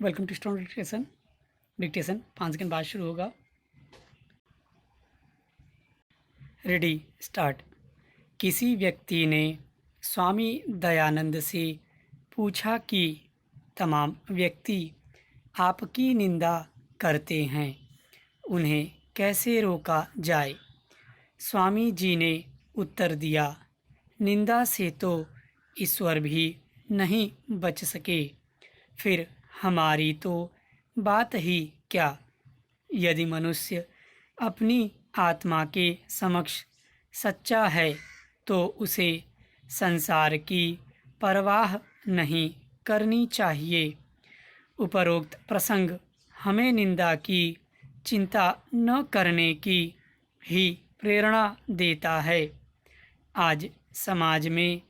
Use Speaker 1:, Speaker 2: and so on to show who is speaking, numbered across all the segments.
Speaker 1: Welcome to strong dictation. Dictation 5 second बाद शुरू होगा। Ready start. किसी व्यक्ति ने स्वामी दयानंद से पूछा कि तमाम व्यक्ति आपकी निंदा करते हैं, उन्हें कैसे रोका जाए। स्वामी जी ने उत्तर दिया, निंदा से तो ईश्वर भी नहीं बच सके, फिर हमारी तो बात ही क्या। यदि मनुष्य अपनी आत्मा के समक्ष सच्चा है तो उसे संसार की परवाह नहीं करनी चाहिए। उपरोक्त प्रसंग हमें निंदा की चिंता न करने की ही प्रेरणा देता है। आज समाज में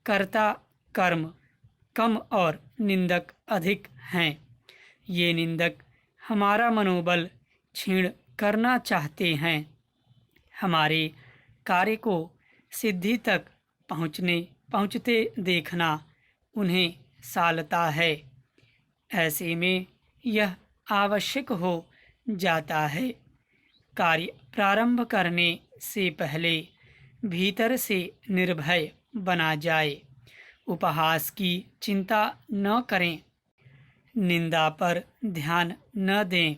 Speaker 1: कर्ता कर्म कम और निंदक अधिक हैं। ये निंदक हमारा मनोबल क्षीण करना चाहते हैं, हमारे कार्य को सिद्धि तक पहुँचते देखना उन्हें सालता है। ऐसे में यह आवश्यक हो जाता है, कार्य प्रारंभ करने से पहले भीतर से निर्भय बना जाए। उपहास की चिंता न करें, निंदा पर ध्यान न दें,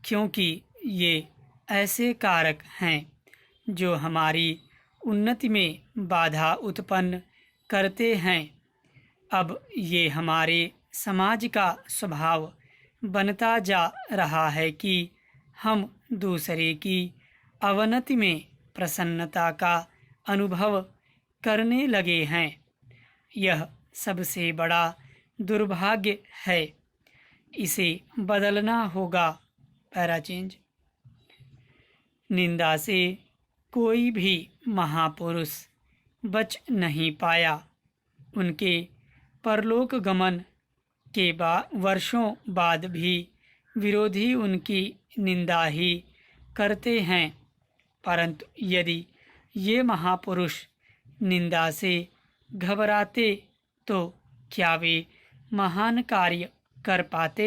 Speaker 1: क्योंकि ये ऐसे कारक हैं जो हमारी उन्नति में बाधा उत्पन्न करते हैं। अब ये हमारे समाज का स्वभाव बनता जा रहा है कि हम दूसरे की अवनति में प्रसन्नता का अनुभव करने लगे हैं। यह सबसे बड़ा दुर्भाग्य है, इसे बदलना होगा। Para change. निंदा से कोई भी महापुरुष बच नहीं पाया। उनके परलोक गमन के वर्षों बाद भी विरोधी उनकी निंदा ही करते हैं। परंतु यदि ये महापुरुष निंदा से घबराते तो क्या वे महान कार्य कर पाते?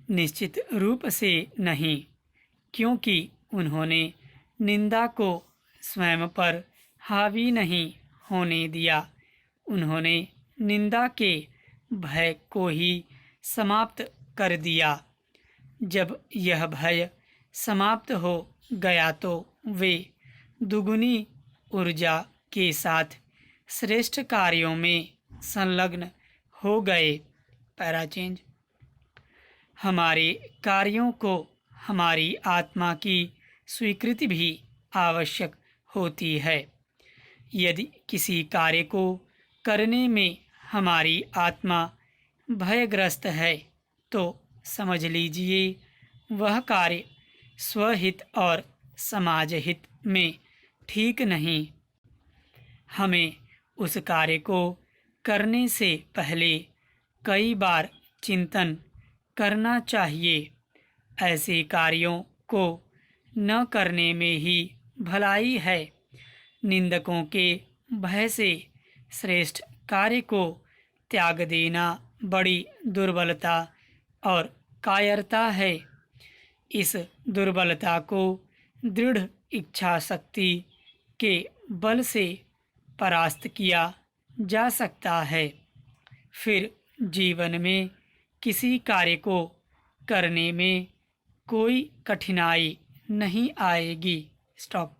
Speaker 1: निश्चित रूप से नहीं, क्योंकि उन्होंने निंदा को स्वयं पर हावी नहीं होने दिया। उन्होंने निंदा के भय को ही समाप्त कर दिया। जब यह भय समाप्त हो गया तो वे दुगुनी ऊर्जा के साथ श्रेष्ठ कार्यों में संलग्न हो गए। Para change. हमारे कार्यों को हमारी आत्मा की स्वीकृति भी आवश्यक होती है। यदि किसी कार्य को करने में हमारी आत्मा भयग्रस्त है तो समझ लीजिए वह कार्य स्वहित और समाज हित में ठीक नहीं। हमें उस कार्य को करने से पहले कई बार चिंतन करना चाहिए। ऐसे कार्यों को न करने में ही भलाई है। निंदकों के भय से श्रेष्ठ कार्य को त्याग देना बड़ी दुर्बलता और कायरता है। इस दुर्बलता को दृढ़ इच्छा शक्ति के बल से परास्त किया जा सकता है। फिर जीवन में किसी कार्य को करने में कोई कठिनाई नहीं आएगी। स्टॉप।